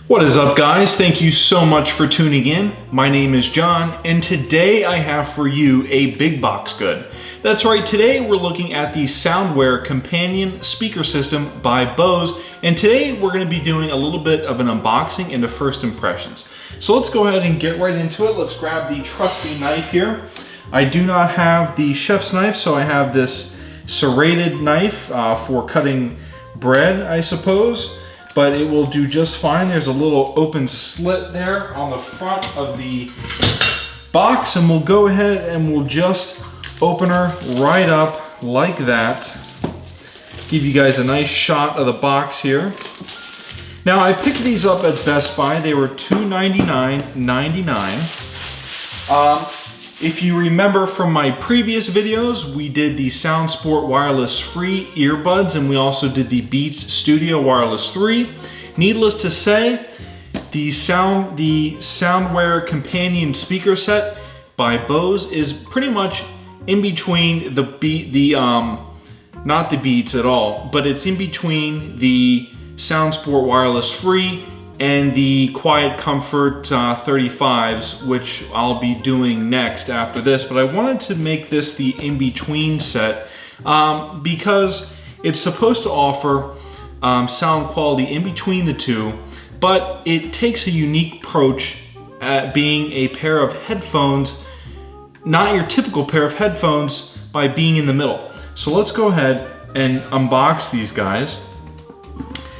What is up, guys? Thank you so much for tuning in. My name is John, and today I have for you a big box good. That's right, today we're looking at the Soundware Companion Speaker System by Bose, and today we're going to be doing a little bit of an unboxing and a first impressions. So let's go ahead and get right into it. Let's grab the trusty knife here. I do not have the chef's knife, so I have this serrated knife for cutting bread, I suppose. But it will do just fine. There's a little open slit there on the front of the box, and we'll go ahead and we'll just open her right up like that. Give you guys a nice shot of the box here. Now, I picked these up at Best Buy. They were $299.99. If you remember from my previous videos, we did the SoundSport Wireless Free earbuds, and we also did the Beats Studio Wireless 3. Needless to say, the Soundware Companion Speaker Set by Bose is pretty much in between not the Beats at all, but it's in between the SoundSport Wireless Free and the Quiet Comfort 35s, which I'll be doing next after this. But I wanted to make this the in-between set because it's supposed to offer sound quality in between the two, but it takes a unique approach at being a pair of headphones, not your typical pair of headphones, by being in the middle. So let's go ahead and unbox these guys.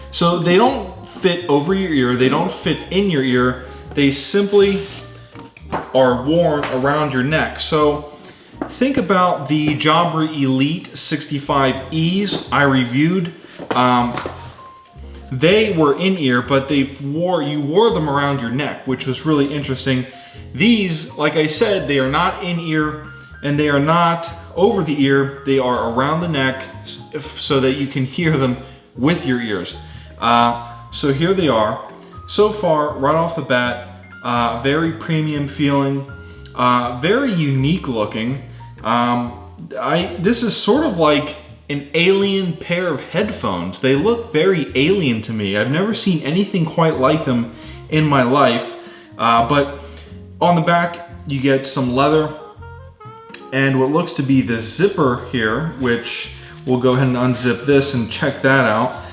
So they don't fit over your ear, they don't fit in your ear, they simply are worn around your neck. So think about the Jabra Elite 65Es I reviewed. They were in ear, but you wore them around your neck, which was really interesting. These, like I said, they are not in ear and they are not over the ear, they are around the neck so that you can hear them with your ears. So here they are. So far, right off the bat, very premium feeling, very unique looking. This is sort of like an alien pair of headphones. They look very alien to me. I've never seen anything quite like them in my life. But on the back, you get some leather and what looks to be the zipper here, which we'll go ahead and unzip this and check that out.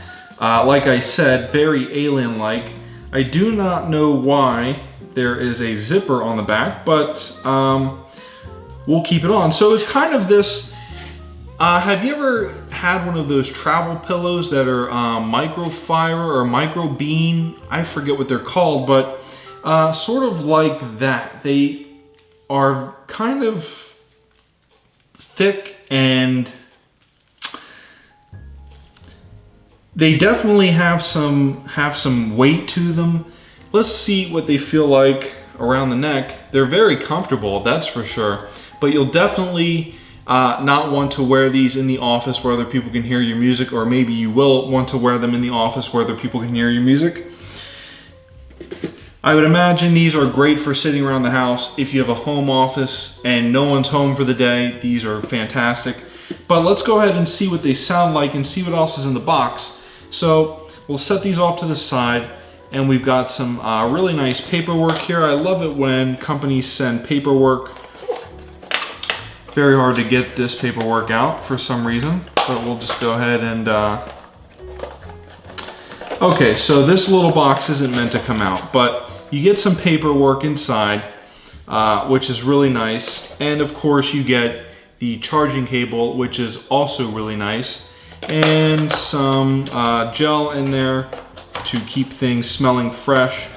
Like I said, very alien-like. I do not know why there is a zipper on the back, but we'll keep it on. So it's kind of this, have you ever had one of those travel pillows that are microfiber or microbean? I forget what they're called, but sort of like that. They are kind of thick and they definitely have some weight to them. Let's see what they feel like around the neck. They're very comfortable, that's for sure. But you'll definitely not want to wear these in the office where other people can hear your music, or maybe you will want to wear them in the office where other people can hear your music. I would imagine these are great for sitting around the house. If you have a home office and no one's home for the day, these are fantastic. But let's go ahead and see what they sound like and see what else is in the box. So we'll set these off to the side, and we've got some really nice paperwork here. I love it when companies send paperwork. Very hard to get this paperwork out for some reason, but we'll just go ahead and... Okay, so this little box isn't meant to come out, but you get some paperwork inside, which is really nice. And of course you get the charging cable, which is also really nice. And some gel in there to keep things smelling fresh.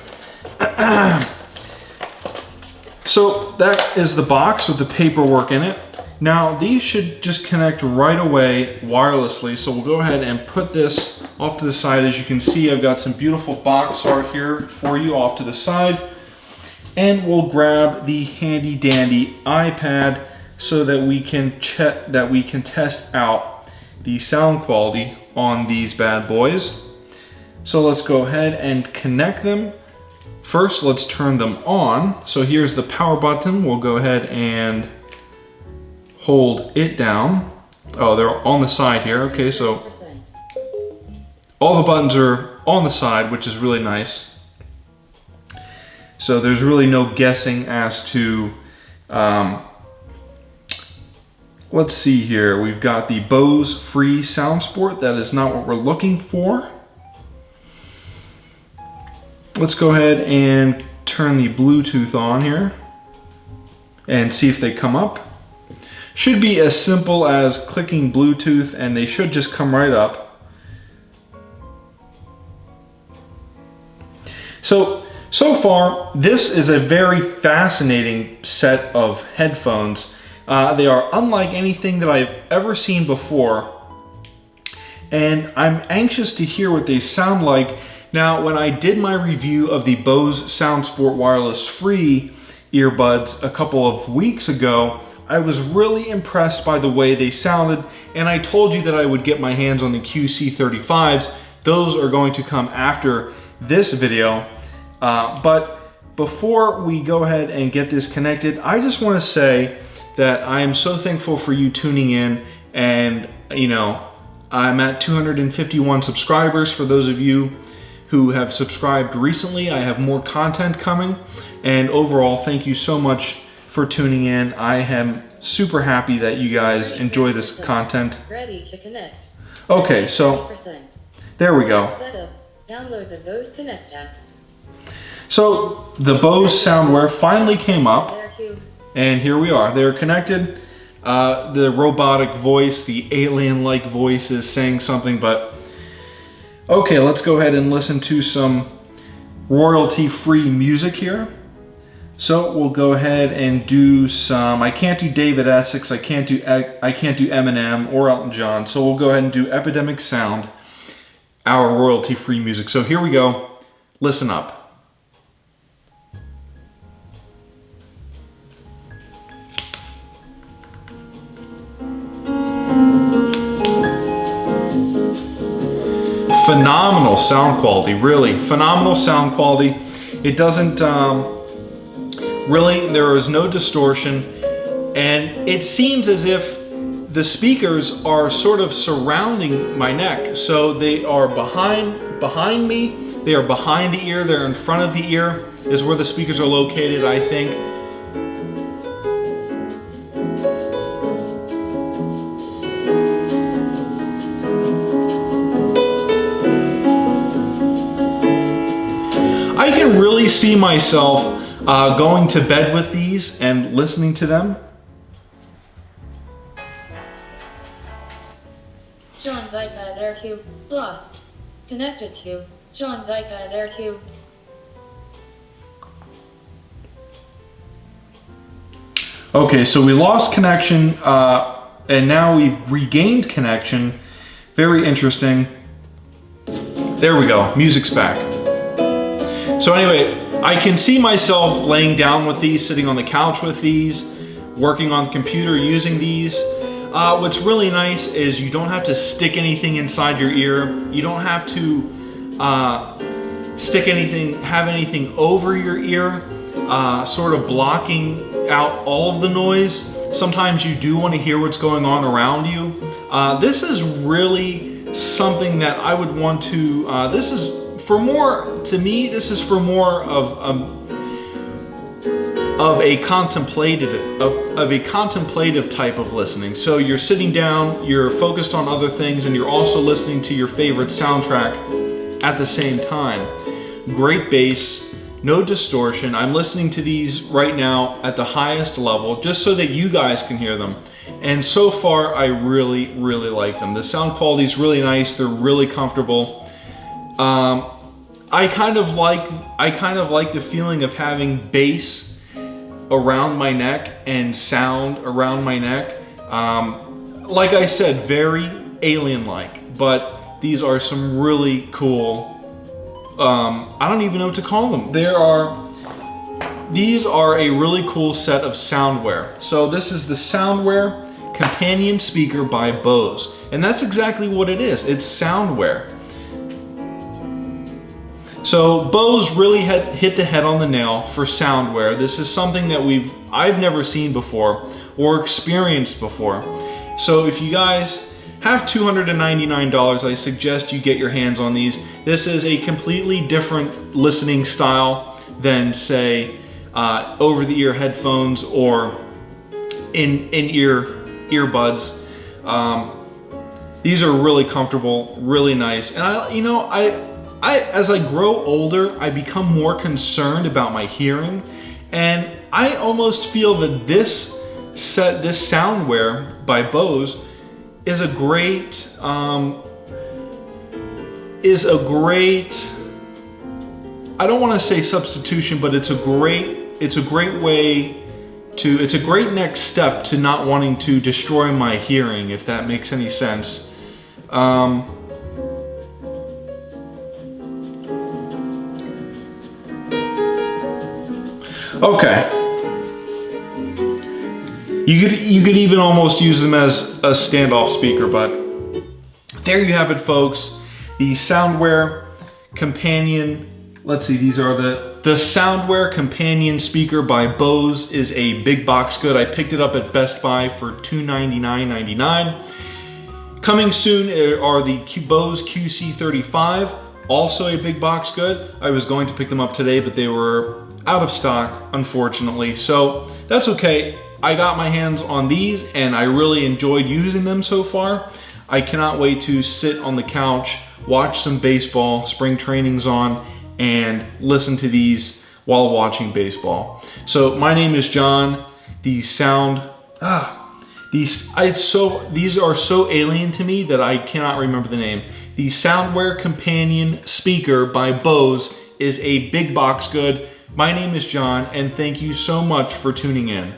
So that is the box with the paperwork in it. Now these should just connect right away wirelessly. So we'll go ahead and put this off to the side. As you can see, I've got some beautiful box art here for you off to the side. And we'll grab the handy dandy iPad so that we can test out the sound quality on these bad boys. So let's go ahead and connect them. First, let's turn them on. So here's the power button. We'll go ahead and hold it down. Oh, they're on the side here. Okay, so all the buttons are on the side, which is really nice. So there's really no guessing as to, let's see here. We've got the Bose Free Sound Sport. That is not what we're looking for. Let's go ahead and turn the Bluetooth on here and see if they come up. Should be as simple as clicking Bluetooth and they should just come right up. So far, this is a very fascinating set of headphones. They are unlike anything that I've ever seen before. And I'm anxious to hear what they sound like. Now, when I did my review of the Bose SoundSport Wireless Free earbuds a couple of weeks ago, I was really impressed by the way they sounded, and I told you that I would get my hands on the QC35s. Those are going to come after this video. But before we go ahead and get this connected, I just want to say that I am so thankful for you tuning in, and you know, I'm at 251 subscribers. For those of you who have subscribed recently, I have more content coming, and overall, thank you so much for tuning in. I am super happy that you guys enjoy this content. Ready to connect. Okay, so there we go. Setup. Download the Bose Connect app. So the Bose Soundwear finally came up, There too. and here we are. They're connected. The robotic voice, the alien-like voice is saying something, but okay, let's go ahead and listen to some royalty-free music here. So we'll go ahead and do some, I can't do David Essex, I can't do Eminem or Elton John, so we'll go ahead and do Epidemic Sound, our royalty-free music. So here we go, listen up. Phenomenal sound quality, really phenomenal sound quality. It doesn't really, there is no distortion, and it seems as if the speakers are sort of surrounding my neck. So they are behind me, they are behind the ear, they're in front of the ear is where the speakers are located, I think. I can really see myself going to bed with these and listening to them. John's iPad Air 2. Lost. Connected to John's iPad Air 2. Okay, so we lost connection and now we've regained connection. Very interesting. There we go, music's back. So anyway, I can see myself laying down with these, sitting on the couch with these, working on the computer using these. What's really nice is you don't have to stick anything inside your ear. You don't have to stick anything, have anything over your ear, sort of blocking out all of the noise. Sometimes you do want to hear what's going on around you. This is really something that I would want to, this is for more, to me, this is for more of a contemplative type of listening. So you're sitting down, you're focused on other things, and you're also listening to your favorite soundtrack at the same time. Great bass, no distortion. I'm listening to these right now at the highest level, just so that you guys can hear them. And so far, I really, really like them. The sound quality is really nice. They're really comfortable. I kind of like the feeling of having bass around my neck and sound around my neck. Like I said, very alien-like, but these are some really cool, I don't even know what to call them. These are a really cool set of soundwear. So this is the Soundwear Companion Speaker by Bose, and that's exactly what it is. It's soundwear. So Bose really had hit the head on the nail for soundwear. This is something that I've never seen before or experienced before. So if you guys have $299, I suggest you get your hands on these. This is a completely different listening style. than say over-the-ear headphones or in-ear earbuds. These are really comfortable, really nice. And I as I grow older, I become more concerned about my hearing, and I almost feel that this Soundwear by Bose is a great I don't want to say substitution, but it's a great next step to not wanting to destroy my hearing, if that makes any sense. Okay. You could even almost use them as a standoff speaker, but there you have it, folks. The Soundwear Companion, let's see, these are the Soundwear Companion speaker by Bose is a big box good. I picked it up at Best Buy for $299.99. Coming soon are the Bose QC35, also a big box good. I was going to pick them up today, but they were out of stock, unfortunately. So that's okay. I got my hands on these and I really enjoyed using them so far. I cannot wait to sit on the couch, watch some baseball, spring training's on, and listen to these while watching baseball. So my name is John. These are so alien to me that I cannot remember the name. The Soundwear Companion speaker by Bose is a big box good. My name is John, and thank you so much for tuning in.